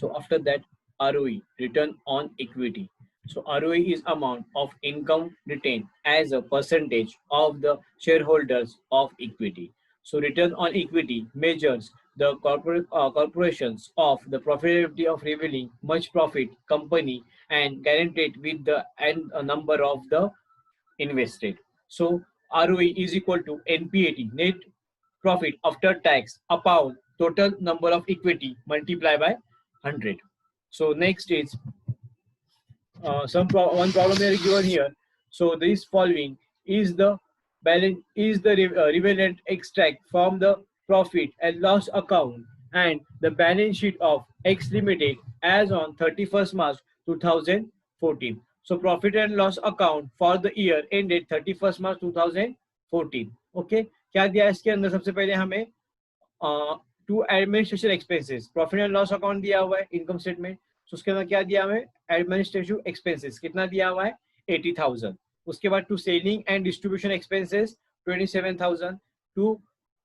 So after that, ROE, return on equity. So ROE is amount of income retained as a percentage of the shareholders of equity. So return on equity measures the corporations of the profitability of revealing much profit company and guaranteed with the and a number of the invested. So ROE is equal to NPAT, net profit after tax, upon total number of equity multiplied by 100. So next is one problem they are given here. So this following is the balance is the relevant extract from the profit and loss account and the balance sheet of X Limited as on 31st March 2014. So profit and loss account for the year ended 31st March 2014. Okay, क्या दिया है इसके अंदर? सबसे पहले हमें to administration expenses, profit and loss account दिया हुआ है इनकम स्टेटमेंट। तो उसके अंदर क्या दिया हमें? एडमिनिस्ट्रेटिव एक्सपेंसेस कितना दिया हुआ है? 80,000। उसके बाद to selling and distribution expenses 27,000, to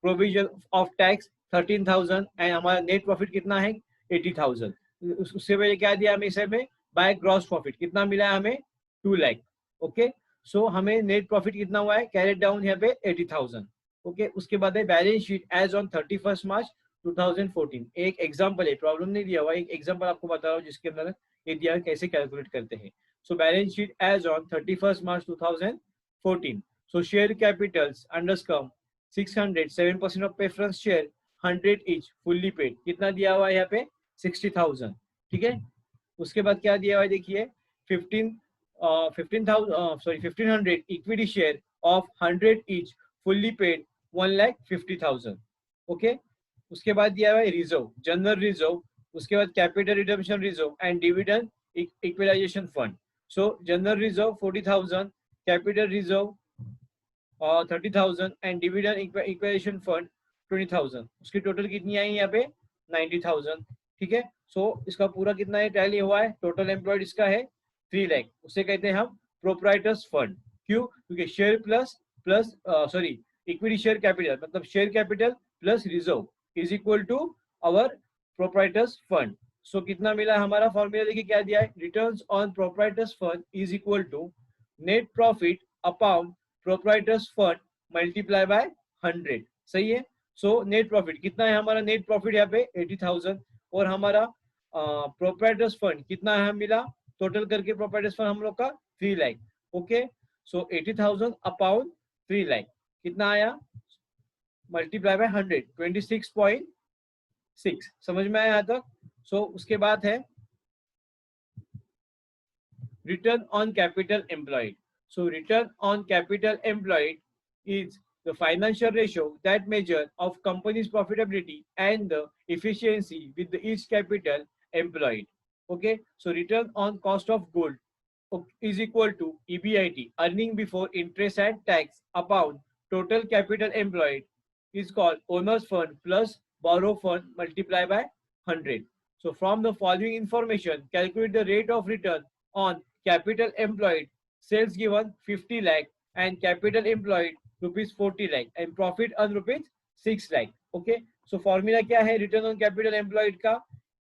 provision of tax 13,000 and हमारा नेट प्रॉफिट कितना है? 80,000। उससे पहले क्या दिया हमें इसे में? बाय ग्रॉस प्रॉफिट कितना मिला है हमें? 2 लाख। ओके, सो हमें नेट प्रॉफिट कितना हुआ है? कैरेट डाउन यहाँ पे 80,000। ओके, उसके बाद है balance sheet as on 31st March 2014। एक एग्जांपल है, प्रॉब्लम नहीं दिया हुआ, एक एग्जांपल आपको बता रहा हूँ जिसके अंदर ये दिया है कैसे कैलकुलेट करते हैं। So balance sheet as on 31st March 2014। So share capitals अंडरस्कम 600, 7% of preference share 100 each fully paid, कितना दिया हुआ है यहाँ पे? 60,000। ठीक है, उसके बाद क्या दिया हुआ है देखिए, 1500 equity share of 100 each fully paid 1,50,000। Okay, उसके बाद दिया हुआ है रिजर्व, जनरल रिजर्व, उसके बाद capital redemption reserve and dividend equalisation fund. So general reserve 40,000, capital reserve 30,000 and dividend equalisation fund 20,000। उसकी टोटल कितनी आई यहाँ पे? 90,000। ठीक है, सो इसका पूरा कितना है टैली हुआ है? टोटल एम्प्लॉयड इसका है 3 लाख। उसे कहते हैं हम प्रोप्राइटर्स फंड। क्यों? क्योंकि share plus sorry equity share capital मतलब share capital plus reserve is equal to our proprietors fund. So कितना मिला हमारा? फॉर्मूला देखिए क्या दिया है, returns on proprietors fund is equal to net profit upon proprietors fund multiply by 100। सही है, सो नेट प्रॉफिट कितना है हमारा? नेट प्रॉफिट यहाँ पे 80,000 और हमारा प्रोप्राइटर्स फंड कितना है मिला टोटल करके? प्रोप्राइटर्स फंड हम लोग का 3 लाख। ओके, सो 80,000 अपॉन 3 लाख कितना आया? Multiply by 100, 26.6। समझ में आया यहाँ तक? सो उसके बाद है return on capital employed. So return on capital employed is the financial ratio that measure of company's profitability and the efficiency with the each capital employed. Okay, so return on cost of goods is equal to EBIT, earning before interest and tax, upon total capital employed is called owner's fund plus borrow fund multiplied by 100. So from the following information, calculate the rate of return on capital employed. Sales given 50 lakh and capital employed rupees 40 lakh and profit earn rupees 6 lakh. Okay, so formula क्या है return on capital employed का?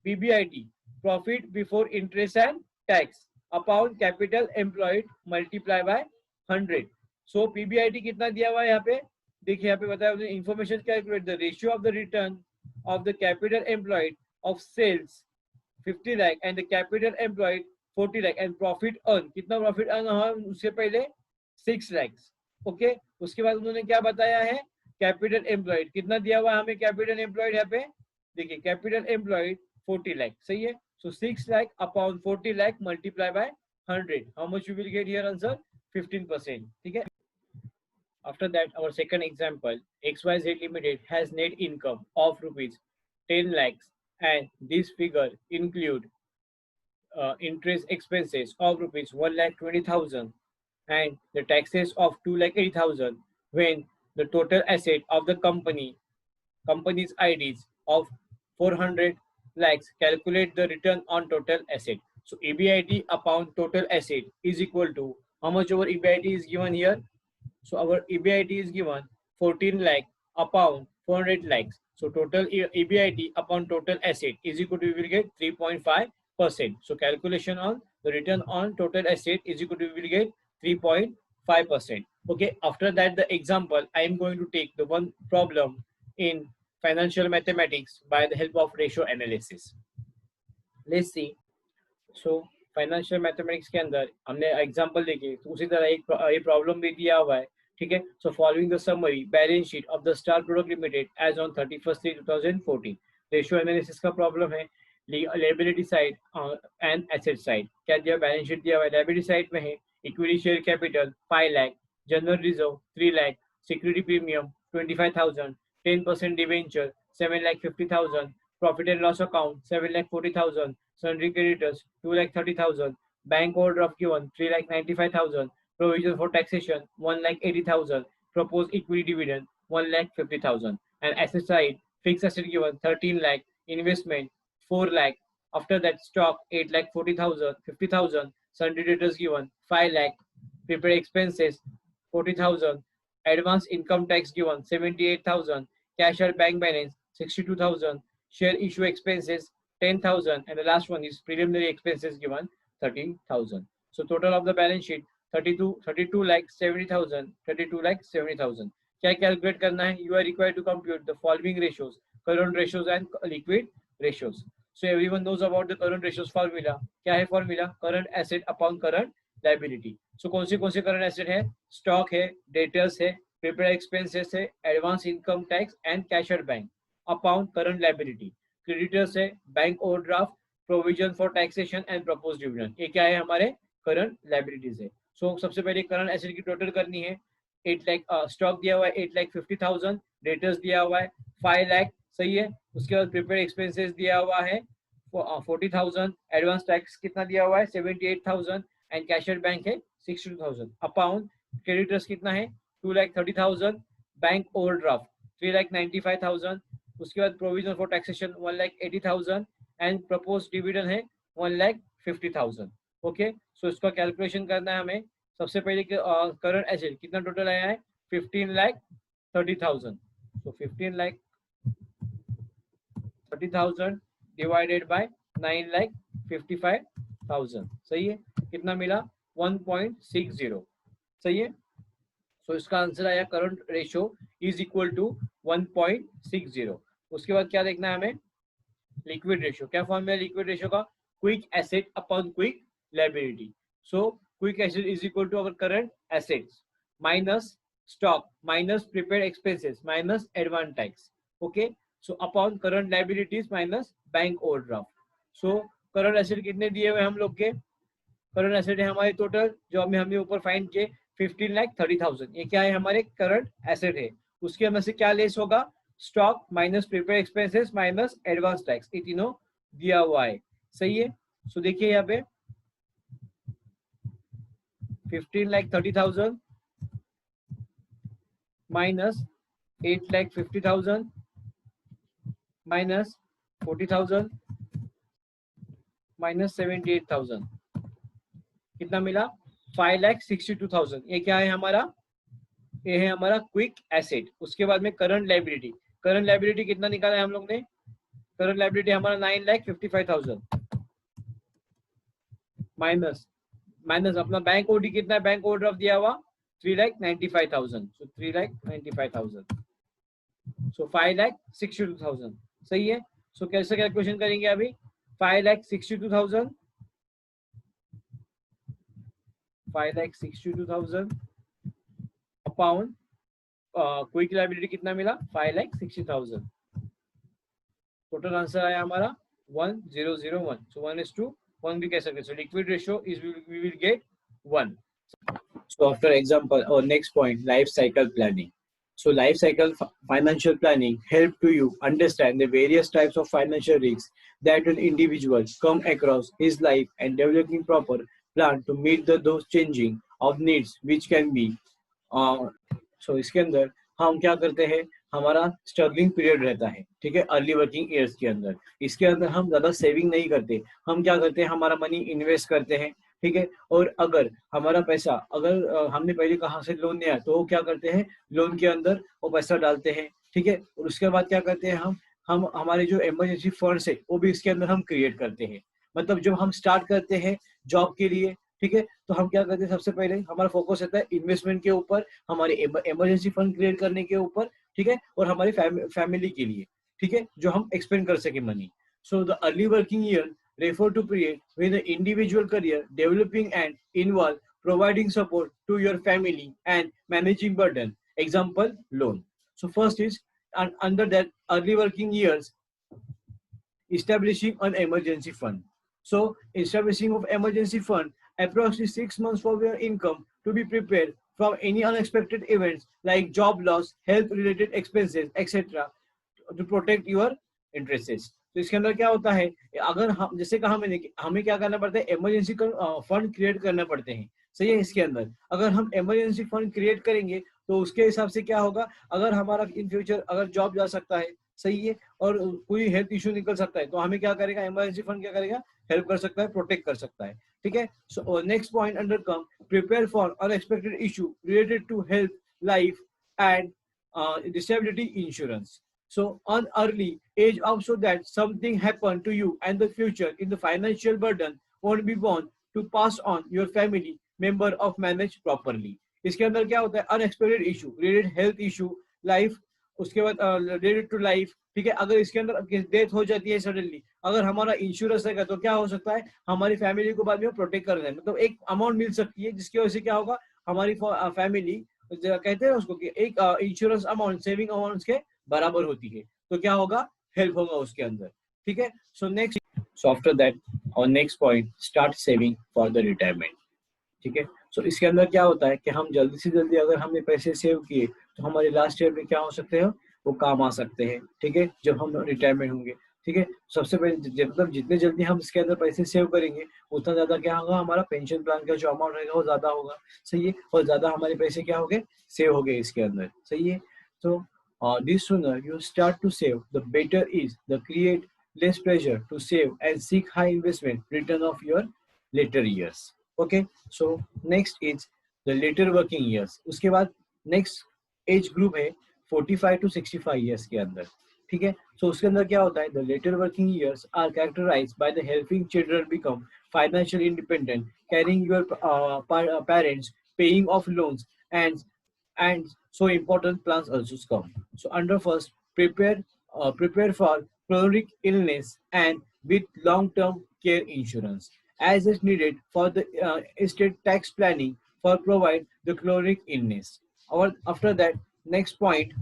PBIT, profit before interest and tax, upon capital employed multiply by 100। So PBIT कितना दिया हुआ है यहाँ पे? देखिए यहाँ पे बताया information calculate the ratio of the return of the capital employed of sales 50 lakh and the capital employed 40 lakh and profit earn, कितना प्रॉफिट अर्न हुआ उससे पहले? 6 लाख। ओके, उसके बाद उन्होंने क्या बताया है? कैपिटल एम्प्लॉयड कितना दिया हुआ है हमें? कैपिटल एम्प्लॉयड यहाँ पे देखिए कैपिटल एम्प्लॉयड 40 लाख। सही है, so 6 lakh upon 40 lakh multiply by 100, how much you will get here? Answer 15%। ठीक है, after that our second example, XYZ Limited has net income of rupees 10 lakhs and this figure include interest expenses of rupees 1,20,000 and the taxes of 2,80,000 when the total asset of the company's IDs of 400 lakhs. Calculate the return on total asset. So EBIT upon total asset is equal to how much? Our EBIT is given here. So our EBIT is given 14 lakh upon 400 lakhs. So total EBIT upon total asset is equal to, we will get 3.5%. So calculation on the return on total asset is equal to, we will get 3.5%. Okay, after that the example, I am going to take the one problem in financial mathematics by the help of ratio analysis. Let's see. So financial mathematics के अंदर हमने example देखे, तो उसी तरह एक problem भी दिया हुआ है, ठीक है. So following the summary balance sheet of the star product limited as on 31/3/2014. Ratio analysis का प्रॉब्लम है. Liability side and asset side क्या दिया, बैलेंस शीट दिया हुआ है. लायबिलिटी साइड में है equity share capital 5 lakh, general reserve 3 lakh, security premium 25,000, 10% debenture 7,50,000, profit and loss account 7,40,000, sundry creditors 2,30,000, bank overdraft given 3,95,000, provision for taxation 1,80,000, proposed equity dividend 1,50,000, and asset side fixed asset given 13 lakh, investment 4 lakh, after that stock 8,40,000, 50,000, sundry debtors given 5 lakh, prepaid expenses 40,000, advance income tax given 78,000, cash at bank balance 62,000, share issue expenses 10,000, and the last one is preliminary expenses given 30,000. So total of the balance sheet 32 lakh 70,000, 32 lakh 70,000. क्या calculate करना है? You are required to compute the following ratios: current ratios and liquid ratios. So everyone knows about the current ratios formula. क्या है formula? Current asset upon current liability. So कौन से current asset है? Stock है, debtors है, prepaid expenses है, advance income tax and cash at bank upon current liability. Creditors है, bank overdraft, provision for taxation and propose dividend. ये क्या है? हमारे करंट लायबिलिटीज है. सो सबसे पहले करंट एसेट की टोटल करनी है. 8 लाख स्टॉक दिया हुआ है 8,50,000, डेटर्स दिया हुआ है 5 लाख, सही है. उसके बाद प्रीपेड एक्सपेंसेस दिया हुआ है 40,000, एडवांस टैक्स कितना दिया हुआ है 78,000, एंड कैश एट बैंक है 62,000. अपॉन क्रेडिटर्स कितना है 2,30,000, बैंक ओवरड्राफ्ट 3,95,000, उसके बाद provision for taxation 1,80,000 and propose dividend है 1,50,000. ओके, सो इसका कैलकुलेशन करना है हमें. सबसे पहले करंट एसेट कितना टोटल आया है 15,30,000. सो 15,30,000 डिवाइडेड बाय 9,55,000, सही है. कितना मिला 1.60, सही है. सो इसका आंसर आया current ratio is equal to 1.60. उसके बाद क्या देखना है हमें? Liquid ratio. क्या फॉर्मूला लिक्विड रेशियो का? Quick asset upon quick liability. So quick asset is equal to our current assets minus stock minus prepaid expenses minus advance tax. Okay, so upon current liabilities minus bank overdraft. So current asset कितने दिए हुए हम लोग के? Current asset है हमारे total जो हमने ऊपर फाइंड किए 15,30,000. ये क्या है? हमारे करंट एसेट है. उसके अंदर से क्या लेस होगा? Stock minus prepaid expenses minus advance tax. ये तीनों दिया हुआ है, सही है. सो देखिए यहाँ पे 15,30,000 माइनस 8,50,000 माइनस 40,000 माइनस 78,000, कितना मिला 5,62,000. ये क्या है हमारा? ये है हमारा क्विक एसेट. उसके बाद में करंट लायबिलिटी. करंट लायबिलिटी कितना निकाला है हम लोग ने? करंट लायबिलिटी हमारा 9,55,000 माइनस अपना बैंक ओडी कितना है? बैंक ओवरड्राफ्ट दिया हुआ 3,95,000. सो 3,95,000. सो 5,62,000, सही है. सो कैसे कैलकुलेशन करेंगे अभी? 5,62,000 अपॉन क्विक लायबिलिटी कितना मिला 5,60,000. टोटल आंसर आया हमारा 1,001. सो 1:1 भी कह सकते हैं. So liquid ratio is we will get 1. So after example, our next point, life cycle planning. So life cycle financial planning help to you understand the various types of financial risks that an individual come across his life and developing proper plan to meet those changing of needs which can be. So इसके अंदर हम क्या करते हैं? हमारा struggling period रहता है, ठीक है, अर्ली वर्किंग ईयर्स के अंदर. इसके अंदर हम ज्यादा सेविंग नहीं करते. हम क्या करते हैं? हमारा मनी इन्वेस्ट करते हैं, ठीक है. और अगर हमारा पैसा हमने पहले कहाँ से लोन लिया तो वो क्या करते हैं? लोन के अंदर वो पैसा डालते हैं, ठीक है। और उसके बाद क्या करते हैं हम हमारे जो इमरजेंसी फंड्स है वो भी इसके अंदर हम क्रिएट करते हैं। मतलब जब हम स्टार्ट करते हैं जॉब के लिए, ठीक है, तो हम क्या करते हैं, सबसे पहले हमारा फोकस रहता है इन्वेस्टमेंट के ऊपर, हमारे इमरजेंसी फंड क्रिएट करने के ऊपर, ठीक है, और हमारी फैमिली के लिए, ठीक है, जो हम एक्सपेंड कर सके money. So the early working year refer to period when the individual career developing and involve providing support to your family and managing burden. Example, loan. So first is under that early working years, establishing an emergency fund. So establishing of emergency fund, approximately 6 months of your income to be prepared from any unexpected events like job loss, health related expenses, etc. to protect your interests. तो इसके अंदर क्या होता है, अगर हम जैसे कहा मैंने कि हमें क्या करना पड़ता है, इमरजेंसी फंड क्रिएट करना पड़ते हैं, सही है। इसके अंदर अगर हम इमरजेंसी फंड क्रिएट करेंगे तो उसके हिसाब से क्या होगा, अगर हमारा इन फ्यूचर अगर जॉब जा सकता है, सही है, और कोई हेल्थ इशू निकल सकता है, तो हमें क्या करेगा, इमरजेंसी फंड क्या करेगा, हेल्प कर सकता है, प्रोटेक्ट कर सकता है, ठीक है। So next point under come prepare for unexpected issue related to health, life and disability insurance. So on early age also that something happened to you and the future in the financial burden won't be borne to pass on your family member of manage properly. इसके अंदर क्या होता है, unexpected issue related health issue, life, उसके बाद related to life, ठीक है। अगर इसके अंदर डेथ हो जाती है सडनली, अगर हमारा इंश्योरेंस रहेगा तो क्या हो सकता है, हमारी फैमिली को बाद में प्रोटेक्ट करना है, मतलब एक अमाउंट मिल सकती है जिसकी वजह से क्या होगा, हमारी फैमिली कहते हैं उसको कि एक इंश्योरेंस अमाउंट सेविंग अमाउंट के बराबर होती है, तो क्या होगा, हेल्प होगा उसके अंदर, ठीक है। So next, so after that और next point start saving for the retirement, ठीक है। सो इसके अंदर क्या होता है कि हम जल्दी से जल्दी अगर हमने पैसे सेव किए तो हमारे लास्ट ईयर में क्या हो सकते हैं, वो काम आ सकते हैं, ठीक है, जब हम रिटायरमेंट होंगे, ठीक है। सबसे पहले मतलब जितने जल्दी हम इसके अंदर पैसे सेव करेंगे उतना ज्यादा क्या होगा, हमारा पेंशन प्लान का जो अमाउंट रहेगा वो ज्यादा होगा, सही है, और ज्यादा हमारे पैसे क्या हो गए, सेव हो गए इसके अंदर, सही है। तो this sooner you start to save, the better is the create less pressure to save and seek high investment return of your later years. Okay, so next is the later working years. उसके बाद next age group है 45 to 65 years के अंदर, ठीक है। सो उसके अंदर क्या होता है, the later working years are characterized by the helping children become financially independent, carrying your parents, paying off loans, and so important plans also come. So under first, prepare for chronic illness and with long-term care insurance as is needed for the estate tax planning for provide the chronic illness. Or after that, next point,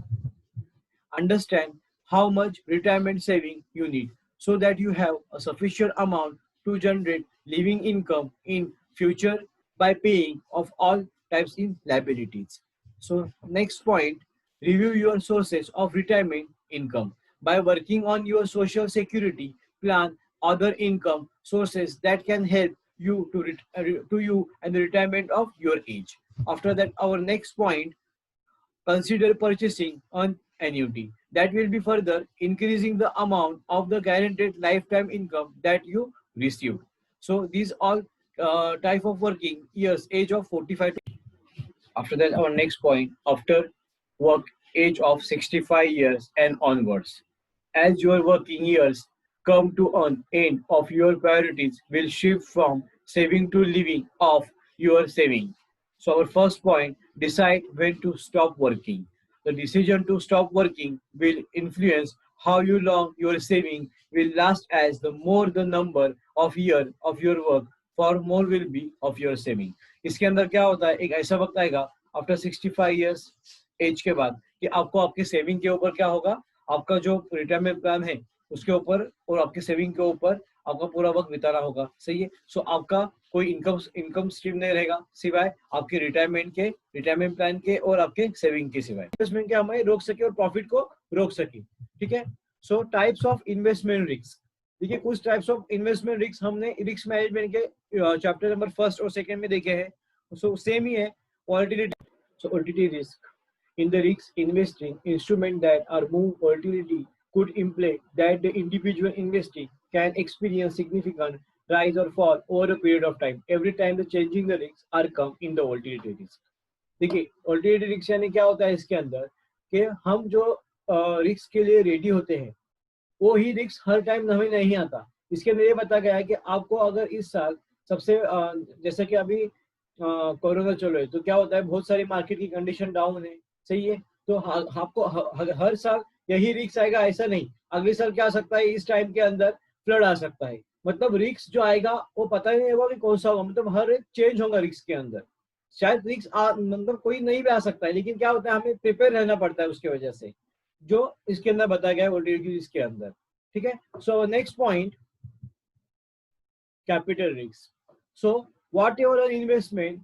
understand how much retirement saving you need so that you have a sufficient amount to generate living income in future by paying of all types in liabilities. So next point, review your sources of retirement income by working on your social security plan, other income sources that can help you to you and the retirement of your age. After that, our next point, consider purchasing an annuity that will be further increasing the amount of the guaranteed lifetime income that you receive. So these all type of working years, age of 45. After that, our next point, after work age of 65 years and onwards. As your working years come to an end of your priorities will shift from saving to living off your saving. So our first point, decide when to stop working. The decision to stop working will influence how you long your saving will last, as the more the number of year of your work, for more will be of your saving. इसके अंदर क्या होता है, एक ऐसा वक्त आएगा after 65 years as के बाद कि आपको आपके सेविंग के ऊपर क्या होगा, आपका जो रिटायरमेंट प्लान है उसके ऊपर और आपके सेविंग के ऊपर आपका पूरा वक्त बिताना होगा, सही है। सो आपका कोई इनकम स्ट्रीम नहीं रहेगा सिवाय आपके रिटायरमेंट प्लान के और आपके सेविंग के सिवाय। इन्वेस्टमेंट के हमें रोक सके और प्रॉफिट को रोक सके, ठीक है। सो टाइप्स ऑफ इन्वेस्टमेंट रिस्क, देखिए कुछ टाइप्स ऑफ इन्वेस्टमेंट रिस्क हमने रिस्क मैनेजमेंट के चैप्टर नंबर फर्स्ट और सेकंड में देखे हैं। सो सेम ही है volatility. So volatility risk in the risk investing instrument that are move volatility could imply that the individual investing can experience significant rise or fall over a period of time every time the changing the risks are come in the volatility risk. देखिए volatility risk यानी क्या होता है इसके अंदर कि हम जो रिस्क के लिए रेडी होते हैं, वो ही रिस्क हर टाइम हमें नहीं आता। इसके अंदर ये बताया गया है कि आपको अगर इस साल सबसे जैसे कि अभी कोरोना चल रहा है, तो क्या होता है, बहुत सारी मार्केट की कंडीशन डाउन है, सही है। तो आपको हर साल यही रिस्क आएगा ऐसा नहीं, अगले साल क्या आ सकता है, इस टाइम के अंदर फ्लड आ सकता है। मतलब रिस्क जो आएगा वो पता ही नहीं होगा कि कौन सा होगा, मतलब हर एक चेंज होगा रिस्क के अंदर। शायद रिस्क मतलब कोई नहीं भी आ सकता है, लेकिन क्या होता है, हमें प्रिपेयर रहना पड़ता है उसकी वजह से, जो इसके अंदर बताया गया है वोलेटिलिटी रिस्क के अंदर। ठीक है, so next point, capital risk. So whatever an investment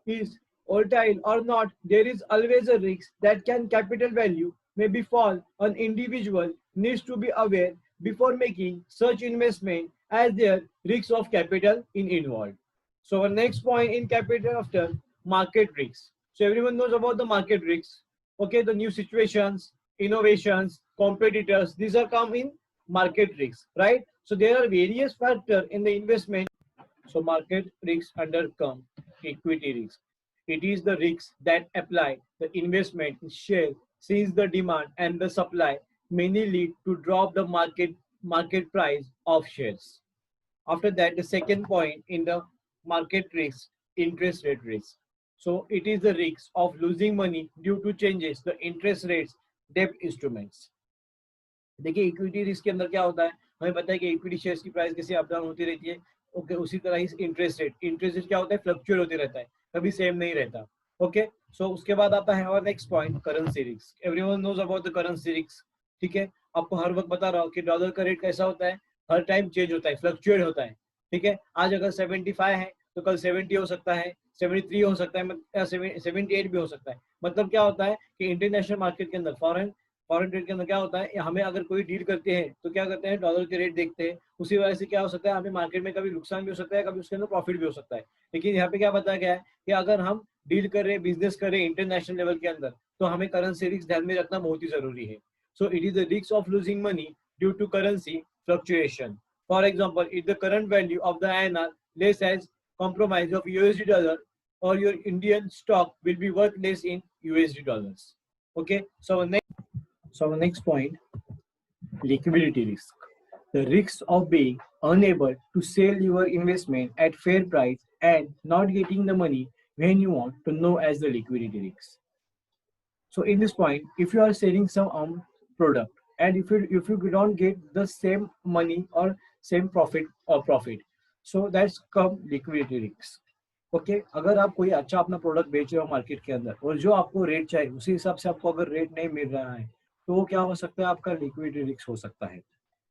is volatile or not, there is always a risk that can capital value may be fall. An individual needs to be aware before making such investment as their risks of capital in involved. So our next point in capital after market risks. So everyone knows about the market risks. Okay, the new situations, innovations, competitors, these are come in market risks, right? So there are various factors in the investment. So market risks under come equity risk. It is the risks that apply the investment in share since the demand and the supply mainly lead to drop the market price of shares. After that, the second point in the market risk, interest rate risk. So it is the risk of losing money due to changes the interest rates debt instruments. देखिए equity risk के अंदर क्या होता है, हमें पता है कि इक्विटी शेयर्स की प्राइस कैसे अप डाउन होती रहती है। ओके, उसी तरह ही इंटरेस्ट रेट क्या होता है, फ्लक्चुएट होते रहता है, कभी सेम नहीं रहता। ओके, सो उसके बाद आता है हमारा next point, currency risk. Everyone knows about the currency risk. ठीक है, आपको हर वक्त बता रहा हूँ कि डॉलर का रेट कैसा होता है, हर टाइम चेंज होता है, फ्लक्चुएट होता है। ठीक है, आज अगर 75 है तो कल 70 हो सकता है, 73 हो सकता है, या 78 भी हो सकता है। मतलब क्या होता है कि इंटरनेशनल मार्केट के अंदर फॉरेन ट्रेड के अंदर क्या होता है, हमें अगर कोई डील करते हैं तो क्या करते हैं, डॉलर के रेट देखते हैं, उसी वजह से क्या हो सकता है, हमें मार्केट में कभी नुकसान भी हो सकता है, कभी उसके अंदर प्रॉफिट भी हो सकता है। लेकिन यहाँ पे क्या बताया गया है कि अगर हम डील कर रहे हैं, बिजनेस कर रहे हैं इंटरनेशनल लेवल के अंदर, तो हमें करेंसी रिस्क ध्यान में रखना बहुत ही जरूरी है। So it is the risk of losing money due to currency fluctuation. For example, if the current value of the INR less as compromise of USD dollar, or your Indian stock will be worth less in USD dollars. Okay, so our next point, liquidity risk. The risk of being unable to sell your investment at fair price and not getting the money when you want to know as the liquidity risk. So in this point, if you are selling some product, and if you don't get the same money or same profit, so that's come liquidity risk. Okay, अगर आप कोई अच्छा अपना product बेच रहे हो market के अंदर और जो आपको रेट चाहिए उसी हिसाब से आपको अगर रेट नहीं मिल रहा है, तो वो क्या हो सकता है, आपका लिक्विडिटी रिस्क हो सकता है।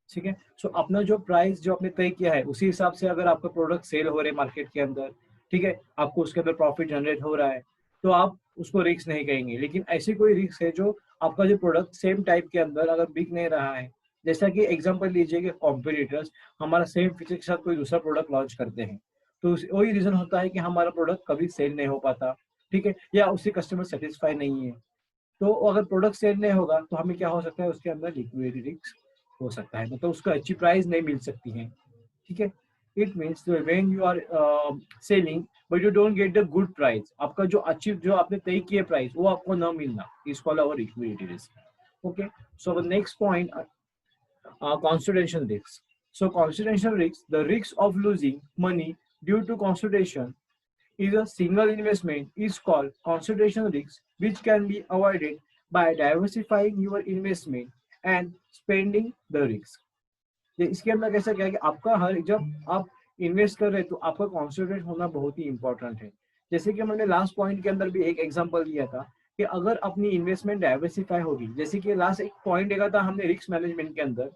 ठीक है, सो अपना जो प्राइस जो आपने तय किया है उसी हिसाब से अगर आपका प्रोडक्ट सेल हो रहे मार्केट के अंदर, ठीक है, आपको उसके अंदर प्रॉफिट जनरेट हो रहा है, तो आप उसको रिस्क नहीं कहेंगे। लेकिन ऐसी कोई रिस्क है जो आपका जो प्रोडक्ट सेम टाइप के अंदर अगर बिक नहीं रहा है, जैसा कि एग्जांपल लीजिए कि कॉम्पिटिटर्स हमारा सेम फीचर के साथ कोई दूसरा प्रोडक्ट लॉन्च करते हैं, तो वही रीजन होता है कि हमारा प्रोडक्ट कभी सेल नहीं हो पाता। ठीक है, या उससे कस्टमर सेटिस्फाई नहीं है, तो अगर प्रोडक्ट सेल नहीं होगा तो हमें क्या हो सकता है, उसके अंदर लिक्विडिटी रिस्क हो सकता है, मतलब उसको अच्छी प्राइस नहीं मिल सकती है। ठीक है, it means when you are selling but you don't get the good price, आपका जो अच्छी जो आपने तय किया प्राइस वो आपको ना मिलना, is called our liquidity risk. Okay, so next point, concentration risk. So concentration risk, the risk of losing money due to concentration is a single investment is called concentration risk, which can be avoided by diversifying your investment and spending the risk. इसके अंदर कैसा क्या है कि आपका हर जब आप invest कर रहे हैं तो आपका कॉन्सेंट्रेट होना बहुत ही इंपॉर्टेंट है। जैसे कि हमने लास्ट पॉइंट के अंदर भी एक एग्जांपल दिया था कि अगर अपनी इन्वेस्टमेंट डाइवर्सिफाई होगी, जैसे कि लास्ट एक पॉइंट देखा था हमने रिस्क मैनेजमेंट के अंदर,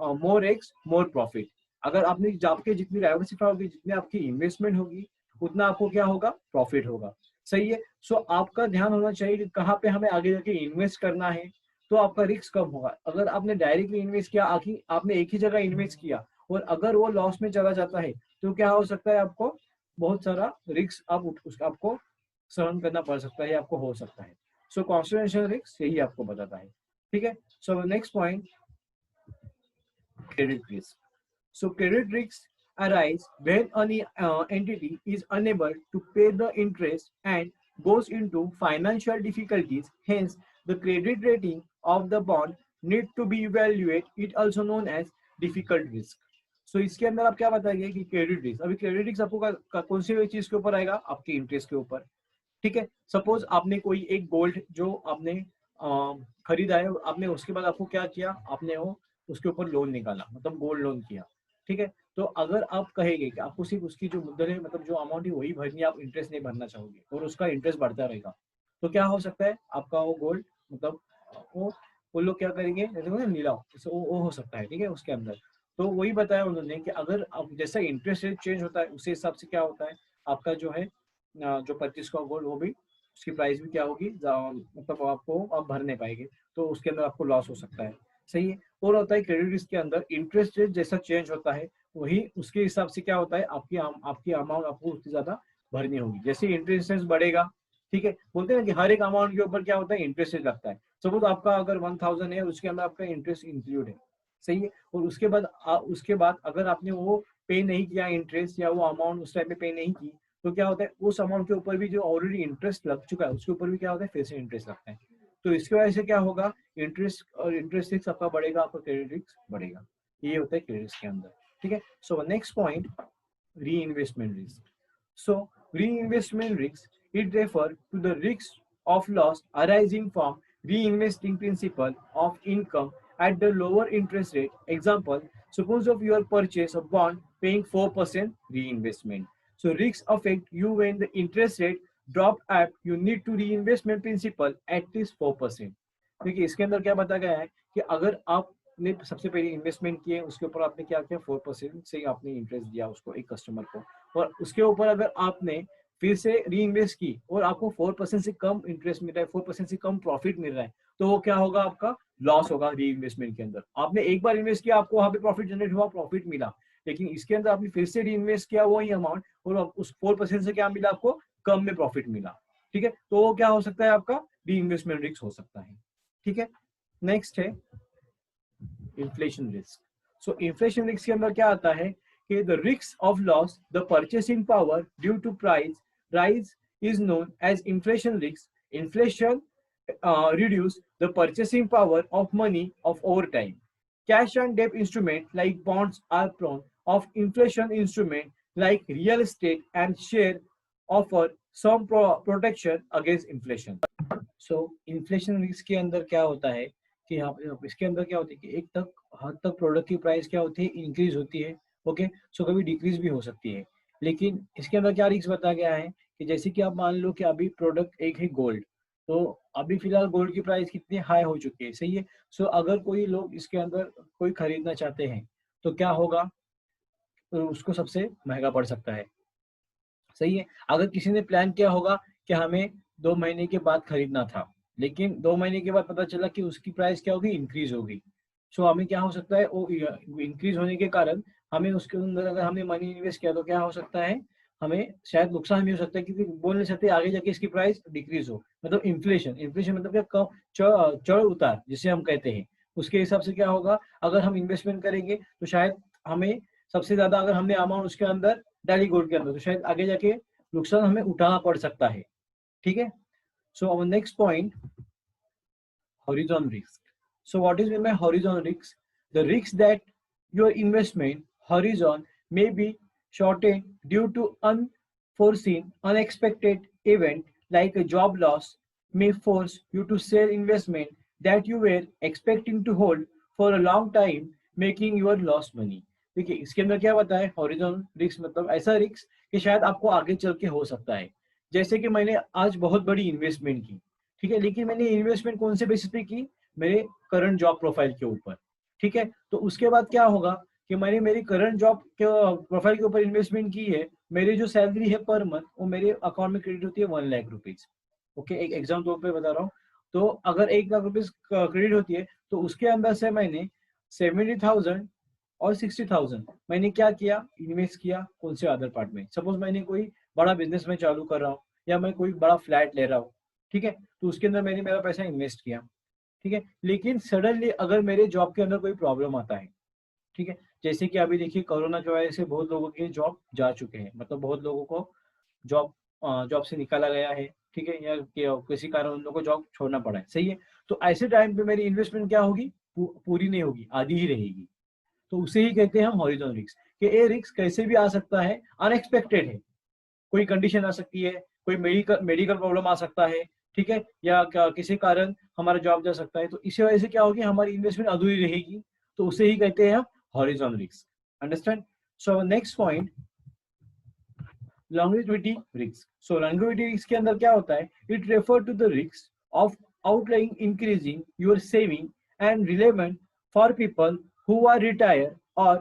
मोर रिस्क मोर प्रॉफिट। अगर आपने आपके जितनी डाइवर्सिफाई होगी, जितनी आपकी इन्वेस्टमेंट होगी, उतना आपको क्या होगा, प्रॉफिट होगा। सही है, सो आपका ध्यान होना चाहिए कि कहाँ पे हमें आगे जाके इन्वेस्ट करना है, तो आपका रिस्क कम होगा। अगर आपने डायरेक्टली इन्वेस्ट किया, आपने एक ही जगह इन्वेस्ट किया और अगर वो लॉस में चला जाता है, तो क्या हो सकता है, आपको बहुत सारा रिस्क आपको सहन करना पड़ सकता है, आपको हो सकता है। सो कॉन्सेंट्रेशन रिस्क यही आपको बताता है। ठीक है, so next point, credit risk. So credit risks arise when an entity is unable to pay the interest and goes into financial difficulties. Hence, the credit rating of the bond need to be evaluated, it also known as difficult risk. सो इसके अंदर आप क्या बताएंगे कि credit risk, अभी credit risk आपको कौन सी चीज के ऊपर आएगा, आपके इंटरेस्ट के ऊपर, ठीक है। सपोज आपने कोई एक गोल्ड जो आपने खरीदा है, आपने उसके बाद आपको क्या किया, आपने वो उसके ऊपर लोन निकाला, मतलब गोल्ड लोन किया, ठीक है। तो अगर आप कहेंगे कि आपको सिर्फ उसकी जो मुद्दल है, मतलब जो अमाउंट है वही भरनी है, आप इंटरेस्ट नहीं भरना चाहोगे और उसका इंटरेस्ट बढ़ता रहेगा, तो क्या हो सकता है, आपका वो गोल्ड मतलब वो लोग क्या करेंगे, जैसे ना नीलाम, वो हो सकता है, ठीक है, उसके अंदर। तो वही बताया उन्होंने कि अगर अब जैसा इंटरेस्ट रेट चेंज होता है उसी हिसाब से क्या होता है, आपका जो है जो 25 का गोल्ड, वो भी उसकी प्राइस भी क्या होगी, मतलब आपको आप भर नहीं पाएंगे, तो उसके अंदर आपको लॉस हो सकता है, सही है। और होता है क्रेडिट रिस्क के अंदर इंटरेस्ट रेट जैसा चेंज होता है वही उसके हिसाब से क्या होता है, आपकी अमाउंट आपको उतनी ज्यादा भरनी होगी। जैसे इंटरेस्ट रेट बढ़ेगा, ठीक है, बोलते हैं कि हर एक अमाउंट के ऊपर क्या होता है, इंटरेस्ट रेट लगता है। सपोज आपका अगर 1000 है, उसके अंदर आपका इंटरेस्ट इंक्लूड है, सही है। और उसके बाद अगर आपने वो पे नहीं किया इंटरेस्ट, या वो अमाउंट उस टाइम पे पे नहीं की, तो क्या होता है, उस अमाउंट के ऊपर भी जो ऑलरेडी इंटरेस्ट लग चुका है उसके ऊपर भी क्या होता है, फिर से इंटरेस्ट लगता है। तो इसकी वजह से क्या होगा, इंटरेस्ट और इंटरेस्ट रिस्क आपका बढ़ेगा, आपका क्रेडिट रिस्क बढ़ेगा। ये होता है क्रेडिट रिस्क के अंदर, ठीक है। So next point, reinvestment risk. So, reinvestment risk, it refers to the risk of loss arising from reinvesting principal of income at the lower interest rate. Example, suppose of your purchase of bond paying 4% reinvestment. So, risks affect you when the interest rate drop at you need to reinvestment principal at least 4%. देखिए इसके अंदर क्या बताया गया है कि अगर आपने सबसे पहले इन्वेस्टमेंट किए, उसके ऊपर आपने क्या किया, 4% से आपने इंटरेस्ट दिया उसको, एक कस्टमर को, और उसके ऊपर अगर आपने फिर से री इन्वेस्ट की और आपको 4% से कम इंटरेस्ट मिल रहा है, 4% से कम प्रॉफिट मिल रहा है, तो वो क्या होगा, आपका लॉस होगा री इन्वेस्टमेंट के अंदर। आपने एक बार इन्वेस्ट किया, आपको वहां पे प्रॉफिट जनरेट हुआ, प्रॉफिट मिला, लेकिन इसके अंदर आपने फिर से री इन्वेस्ट किया वही अमाउंट, और उस 4% से क्या मिला, आपको कम में प्रॉफिट मिला, ठीक है। तो वो क्या हो सकता है, आपका री इन्वेस्टमेंट रिस्क हो सकता है, ठीक है। नेक्स्ट है inflation risk. So inflation risk के अंदर क्या आता है कि the risk of loss the purchasing power due to price rise is known as inflation risk. Inflation reduce the purchasing power of money of over time. Cash and debt instruments like bonds are prone of inflation instrument like real estate and share offer some protection against inflation. So inflation risk के अंदर क्या होता है कि यहाँ इसके अंदर क्या होता है कि एक तक हद तक प्रोडक्ट की प्राइस क्या होती है, इंक्रीज होती है, ओके। सो कभी डिक्रीज भी हो सकती है, लेकिन इसके अंदर क्या रिस्क बताया गया है कि जैसे कि आप मान लो कि अभी प्रोडक्ट एक है गोल्ड, तो अभी फिलहाल गोल्ड की प्राइस कितनी हाई हो चुकी है, सही है। सो अगर कोई लोग इसके अंदर कोई खरीदना चाहते हैं तो क्या होगा, तो उसको सबसे महंगा पड़ सकता है, सही है। अगर किसी ने प्लान किया होगा कि हमें 2 महीने के बाद खरीदना था, लेकिन 2 महीने के बाद पता चला कि उसकी प्राइस क्या होगी, इंक्रीज होगी। सो हमें क्या हो सकता है, वो इंक्रीज होने के कारण हमें उसके अंदर अगर हमने मनी इन्वेस्ट किया तो क्या हो सकता है, हमें शायद नुकसान भी हो सकता है, क्योंकि बोल नहीं सकते आगे जाके इसकी प्राइस डिक्रीज हो। मतलब इन्फ्लेशन, इन्फ्लेशन मतलब क्या, कम चढ़ उतार जिसे हम कहते हैं, उसके हिसाब से क्या होगा, अगर हम इन्वेस्टमेंट करेंगे तो शायद हमें सबसे ज्यादा अगर हमने अमाउंट उसके अंदर डाली गोल्ड के अंदर, तो शायद आगे जाके नुकसान हमें उठाना पड़ सकता है, ठीक है। So our next point, horizon risk. So what is meant by horizon risk? The risk that your investment horizon may be shortened due to unforeseen, unexpected event like a job loss may force you to sell investment that you were expecting to hold for a long time, making your lost money. देखिए इसके अंदर क्या बताया है, horizon risk मतलब ऐसा risk कि शायद आपको आगे चल के हो सकता है। जैसे कि मैंने आज बहुत बड़ी इन्वेस्टमेंट की, ठीक है, लेकिन मैंने इन्वेस्टमेंट कौन से बेसिस पे की, मेरे करंट जॉब प्रोफाइल के ऊपर, ठीक है। तो उसके बाद क्या होगा कि मैंने मेरी करंट जॉब के प्रोफाइल के ऊपर इन्वेस्टमेंट की है, मेरी जो सैलरी है पर मंथ वो मेरे अकाउंट में क्रेडिट होती है 1 लाख रुपीज, ओके, एक एग्जाम तौर पे बता रहा हूँ। तो अगर 1 लाख रुपीज क्रेडिट होती है तो उसके अंदर से मैंने 70,000 और 60,000 मैंने क्या किया, इन्वेस्ट किया कौन से अदर पार्ट में। सपोज मैंने कोई बड़ा बिजनेस में चालू कर रहा हूँ, या मैं कोई बड़ा फ्लैट ले रहा हूँ, ठीक है, तो उसके अंदर मैंने मेरा पैसा इन्वेस्ट किया, ठीक है। लेकिन सडनली अगर मेरे जॉब के अंदर कोई प्रॉब्लम आता है, ठीक है, जैसे कि अभी देखिए कोरोना की वजह से बहुत लोगों के जॉब जा चुके हैं, मतलब बहुत लोगों को जॉब जॉब से निकाला गया है, ठीक है, या किसी कारण उन लोगों को जॉब छोड़ना पड़ा है, सही है। तो ऐसे टाइम पे मेरी इन्वेस्टमेंट क्या होगी, पूरी नहीं होगी, आधी ही रहेगी। तो उसे ही कहते हैं हम हॉरिजॉन्टल रिस्क, कि ये रिस्क कैसे भी आ सकता है, अनएक्सपेक्टेड है, कोई कंडीशन आ सकती है, कोई मेडिकल मेडिकल प्रॉब्लम आ सकता है, ठीक है, या किसी कारण हमारा जॉब जा सकता है, तो इसी वजह से क्या होगी, हमारी इन्वेस्टमेंट अधूरी रहेगी, तो उसे ही कहते हैं हम हॉरिजॉन्टल रिस्क। अंडरस्टैंड? सो next point, longevity risk. So longevity risk के अंदर क्या होता है, it refer to the risk of outlying increasing your saving and relevant for people who are retired or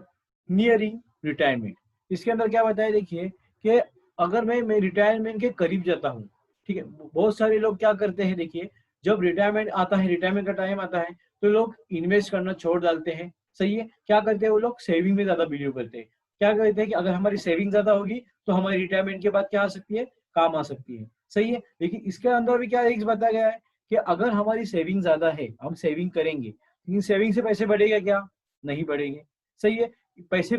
nearing retirement. इसके अंदर क्या बताया, देखिए कि अगर मैं रिटायरमेंट के करीब जाता हूँ, ठीक है, बहुत सारे लोग क्या करते हैं, देखिए जब रिटायरमेंट आता है, रिटायरमेंट का टाइम आता है, तो लोग इन्वेस्ट करना छोड़ डालते हैं, सही है। क्या करते हैं वो लोग, सेविंग में ज्यादा बिलीव करते हैं। क्या कहते हैं कि अगर हमारी सेविंग ज्यादा होगी तो हमारी रिटायरमेंट के बाद क्या आ सकती है, काम आ सकती है, सही है। लेकिन इसके अंदर भी क्या रिस्क बताया गया है कि अगर हमारी सेविंग ज्यादा है, हम सेविंग करेंगे, लेकिन सेविंग से पैसे बढ़ेगा क्या, नहीं बढ़ेंगे, सही है। पैसे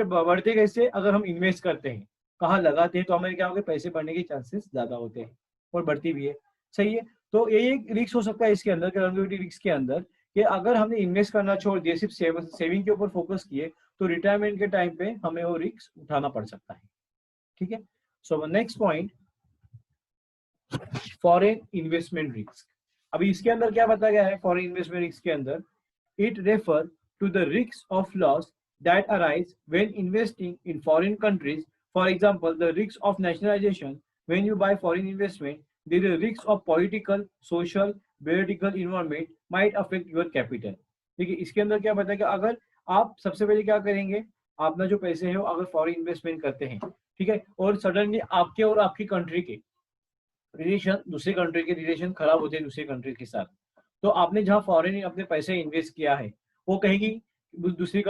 बढ़ते कैसे, अगर हम इन्वेस्ट करते हैं, कहाँ लगाते हैं, तो हमारे क्या होगा, पैसे बढ़ने के चांसेस ज्यादा होते हैं और बढ़ती भी है, सही है। तो ये एक रिस्क हो सकता है इसके अंदर, रिस्क के अंदर, कि अगर हमने इन्वेस्ट करना छोड़ दिया, सिर्फ सेविंग के ऊपर फोकस किए, तो रिटायरमेंट के टाइम पे हमें वो रिस्क उठाना पड़ सकता है, ठीक है। So next point, foreign investment risk. अभी इसके अंदर क्या बताया गया है, फॉरेन इन्वेस्टमेंट रिस्क के अंदर, it refer to the risk of loss that arise when investing in foreign countries. For example, the risk of nationalisation, when you buy foreign investment, there is risk of political, social, political environment might affect your capital. देखिए इसके अंदर क्या बताया कि अगर आप सबसे पहले क्या करेंगे, अपना जो पैसे है वो अगर फॉरेन इन्वेस्टमेंट करते हैं, ठीक है, और सडनली आपके और आपकी कंट्री के रिलेशन, दूसरी कंट्री के रिलेशन खराब होते हैं दूसरी कंट्री के साथ, तो आपने जहाँ फॉरेन अपने पैसे इन्वेस्ट किया है, वो कहेगी दूसरी